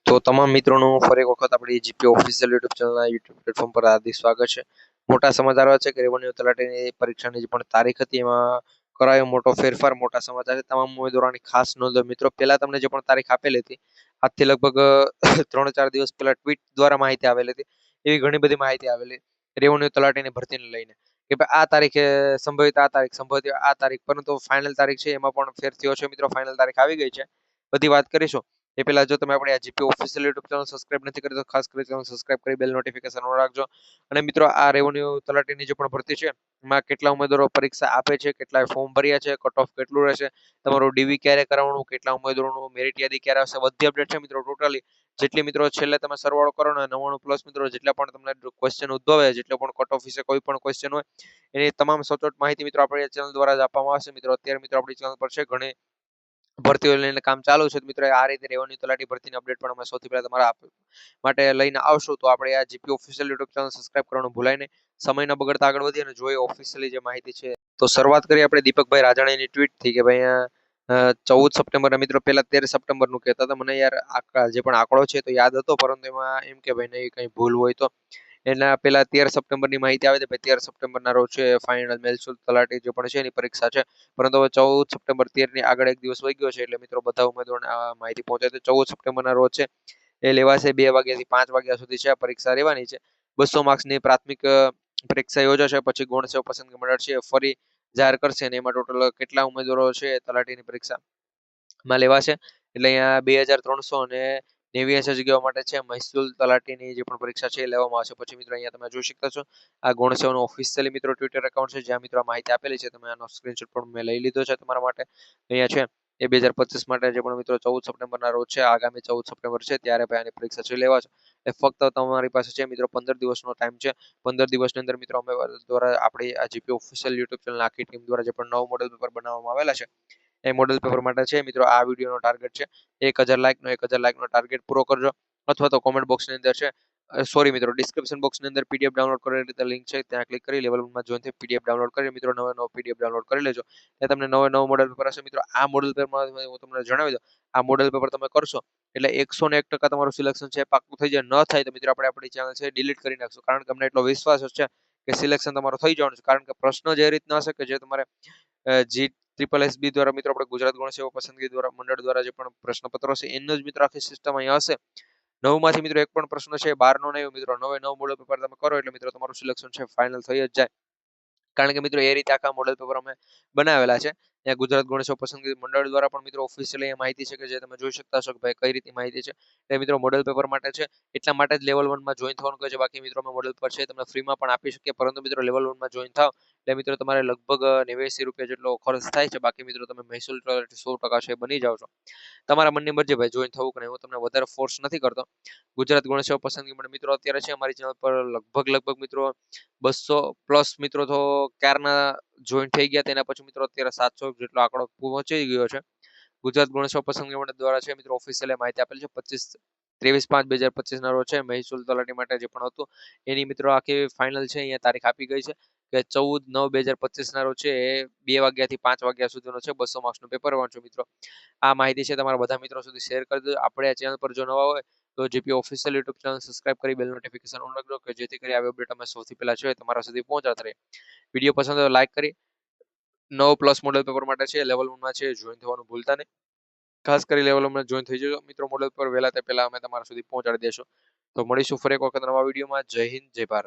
તો તમામ મિત્રોનું ફરી એક વખત આપણી જીપી ઓફિશિયલ યુટ્યુબ ચેનલના યુટ્યુબ પ્લેટફોર્મ પર હાર્દિક સ્વાગત છે. મોટા સમાચાર છે કે રેવન્યુ તલાટીની પરીક્ષાની જે પણ તારીખ હતી એમાં કરાયો મોટો ફેરફાર. મોટા સમાચાર છે, તમામ ઉમેદવારોની ખાસ નોંધ. મિત્રો, પહેલા તમને જે પણ તારીખ આપેલી હતી આજથી લગભગ 3-4 દિવસ પહેલા ટ્વીટ દ્વારા માહિતી આવેલી હતી. એવી ઘણી બધી માહિતી આવેલી રેવન્યુ તલાટીની ભરતીને લઈને કે ભાઈ આ તારીખે સંભવિત આ તારીખ, પરંતુ ફાઇનલ તારીખ છે એમાં પણ ફેર થયો છે. મિત્રો, ફાઇનલ તારીખ આવી ગઈ છે, બધી વાત કરીશું. એ પહેલા જો તમે આપણે આ GP official YouTube channel subscribe નથી કરી તો ખાસ કરી ચેનલ સબસ્ક્રાઇબ કરી બેલ નોટિફિકેશન ઓન રાખજો. અને મિત્રો, આ રેવન્યુ તલાટીની જે પણ ભરતી છે એમાં કેટલા ઉમેદવારો પરીક્ષા આપે છે, કેટલા ફોર્મ ભર્યા છે, કટ ઓફ કેટલું રહેશે, તમારું ડીવી ક્યારે કરાવવાનું, કેટલા ઉમેદવારોનું મેરિટ યાદી ક્યારે આવશે, બધી અપડેટ છે મિત્રો. ટોટલી જેટલી મિત્રો છેલ્લે તમે સરવાળો કરો ને 99+ મિત્રો જેટલા પણ તમને ક્વેશ્ચન ઉદ્ભવે, જેટલો પણ કટ ઓફ વિશે કોઈ પણ ક્વેશ્ચન હોય એની તમામ સચોટ માહિતી મિત્રો આપણી ચેનલ દ્વારા જ આપવામાં આવશે. મિત્રો, અત્યારે મિત્રો આપણી ચેનલ પર છે ઘણી ભરતીઓ લઈને કામ ચાલુ છે. મિત્રો, આ રીતે રેવન્યુ તલાટી ભરતીની અપડેટ પણ અમે સૌથી પહેલા તમારા માટે લઈને આવશું. તો આપણે આ GP official YouTube channel subscribe કરવાનું ભૂલાય નહીં. સમય ન બગડતા આગળ વધીએ અને જોઈએ ઓફિશિયલી જે માહિતી છે. તો શરૂઆત કરીએ આપણે દીપકભાઈ રાજાણીની ટ્વીટથી કે ભાઈ 14 સપ્ટેમ્બરના મિત્રો પહેલા 13 સપ્ટેમ્બરનું કહેતા હતા. મને યાર જે પણ આંકડો છે તો યાદ હતો, પરંતુ એમાં એમ કે ભાઈ નહીં કંઈ ભૂલ હોય તો એના પહેલા 13 સપ્ટેમ્બરની માહિતી આવે છે. ભાઈ 13 સપ્ટેમ્બરના રોજ છે ફાઇનલ મહેસૂલ તલાટી જે પણ છે એની પરીક્ષા છે, પરંતુ હવે 14 સપ્ટેમ્બર 13ની આગળ એક દિવસ વહી ગયો છે. એટલે મિત્રો બધા ઉમેદવારોને આ માહિતી પહોંચે તો 14 સપ્ટેમ્બરના રોજ છે એ લેવાશે. 2 વાગ્યાથી 5 વાગ્યા સુધી છે આ પરીક્ષા રહેવાની છે. 200 માર્ક્સની પ્રાથમિક પરીક્ષા યોજાશે, પછી ગૌણ સેવા પસંદગી મંડળ છે ફરી જાહેર કરશે અને એમાં ટોટલ કેટલા ઉમેદવારો છે તલાટીની પરીક્ષામાં લેવાશે. એટલે અહીંયા 2300 અને 89 જગ્યાઓ માટે છે મહેસૂલ તલાટીની જે પણ પરીક્ષા છે એ લેવામાં આવશે. પછી મિત્રો અહીંયા તમે જોઈ શકતા છો આ ગૌણ સેવાનું ઓફિશિયલી મિત્રો ટ્વિટર એકાઉન્ટ છે જ્યાં મિત્રો માહિતી આપેલી છે. તમે આનો સ્ક્રીનશોટ પણ મેં લઈ લીધો છે તમારા માટે. અહીંયા છે એ 2025 માટે જે પણ મિત્રો 14 સપ્ટેમ્બરના રોજ છે, આગામી 14 સપ્ટેમ્બર છે ત્યારે ભાઈ આની પરીક્ષા છે લેવા છે. એ ફક્ત તમારી પાસે છે મિત્રો 15 દિવસનો ટાઈમ છે. 15 દિવસની અંદર મિત્રો અમે દ્વારા આપણી આ જીપી ઓફિશિયલ યુટ્યુબ ચેનલ આખી ટીમ દ્વારા જે પણ નવું મોડેલ પેપર બનાવવામાં આવેલા છે એ મોડેલ પેપર માટે છે મિત્રો આ વિડીયોનો ટાર્ગેટ છે 1000 લાઈકનો ટાર્ગેટ પૂરો કરજો. અથવા તો કોમેન્ટ બોક્સની અંદર છે, સોરી મિત્રો, ડિસ્ક્રિપ્શન બોક્સની અંદર પીડીએફ ડાઉનલોડ કરવાની રીતે લિંક છે, ત્યાં ક્લિક કરી લેવલ 1માં જોઈન થઈ પીડીએફ ડાઉનલોડ કરી મિત્રો નવો પીડીએફ ડાઉનલોડ કરી લેજો. ત્યાં તમને નવો મોડેલ પેપર હશે. મિત્રો, આ મોડેલ પેપરમાં હું તમને જણાવી દઉં, આ મોડેલ પેપર તમે કરશો એટલે 101% તમારું સિલેક્શન છે પાક્કું થઈ જાય. ન થાય તો મિત્રો આપણે આપણી ચેનલ છે ડિલીટ કરી નાખશું, કારણ કે અમને એટલો વિશ્વાસ છે કે સિલેક્શન તમારું થઈ જવાનું છે. કારણ કે પ્રશ્ન જે રીતના હશે કે જે તમારે GSSB દ્વારા મિત્રો આપણે ગુજરાત ગૌણ સેવા પસંદગી દ્વારા મંડળ દ્વારા જે પણ પ્રશ્નપત્રો છે એનું જ મિત્રો આખી સિસ્ટમ અહીંયા હશે. 9માંથી મિત્રો એક પણ પ્રશ્ન છે 12નો નહીં મિત્રો. 9 મોડેલ પેપર તમે કરો એટલે મિત્રો તમારું સિલેક્શન છે ફાઇનલ થઈ જ જાય. કારણ કે મિત્રો એ રીતે આખા મોડેલ પેપર અમે બનાવેલા છે. ત્યાં ગુજરાત ગૌણ સેવા પસંદગી મંડળ દ્વારા પણ મિત્રો ઓફિશિયલી એ માહિતી છે કે જે તમે જોઈ શકતા છો કે ભાઈ કઈ રીતની માહિતી છે. એ મિત્રો મોડેલ પેપર માટે છે, એટલા માટે જ લેવલ 1માં જોઈન થવાનું કહે છે. બાકી મિત્રો અમે મોડેલ પેપર છે તમને ફ્રીમાં પણ આપી શકીએ, પરંતુ મિત્રો લેવલ 1માં જોઈન થાવ એટલે મિત્રો તમારે લગભગ 89 રૂપિયા જેટલો ખર્ચ થાય છે. બાકી મિત્રો તમે મહેસૂલ 100% છે બની જાવ છો. તમારા મનની મરજી ભાઈ જોઈન થવું કે નહીં, હું તમને વધારે ફોર્સ નથી કરતો. ગુજરાત ગૌણ સેવા પસંદગી મંડળ મિત્રો અત્યારે છે અમારી ચેનલ પર લગભગ મિત્રો 200+ મિત્રો તો ક્યારના જોઈન થઈ ગયા. તેના પછી મિત્રો અત્યારે 700 જેટલો આંકડો પહોંચી ગયો છે. ગુજરાત ગૌણ સેવા પસંદગી મંડળ દ્વારા છે મિત્રો ઓફિશિયલી માહિતી આપેલી છે. 23/5/2025 ના રોજ છે મહેસૂલ તલાટી માટે જે પણ હતું એની મિત્રો આખી ફાઇનલ છે અહીંયા તારીખ આપી ગઈ છે કે 14/9/2025 ના રોજ છે એ 2 વાગ્યાથી 5 વાગ્યા સુધીનો છે 200 માર્ક્સનું પેપર વાંચો. મિત્રો, આ માહિતી છે તમારા બધા મિત્રો સુધી શેર કરી દો. આપણે આ ચેનલ પર જો નવા હોય તો GP official YouTube channel subscribe કરી બેલ નોટિફિકેશન ઓન રાખજો કે જેથી કરી આવી અપડેટ અમે સૌથી પહેલા છે તમારા સુધી પહોંચાડતા રહીએ. વિડીયો પસંદ હોય લાઈક કરી 9+ મોડેલ પેપર માટે છે લેવલ 1માં છે જોઈન થવાનું ભૂલતા નહીં. ખાસ કરી લેવલ 1માં જોઈન થઈ જજો મિત્રો. મોડેલ પેપર વહેલા તે પહેલા અમે તમારા સુધી પહોંચાડી દેશું. તો મળીશું ફરી એક વખત નવા વિડીયોમાં. જય હિન્દ, જય ભારત.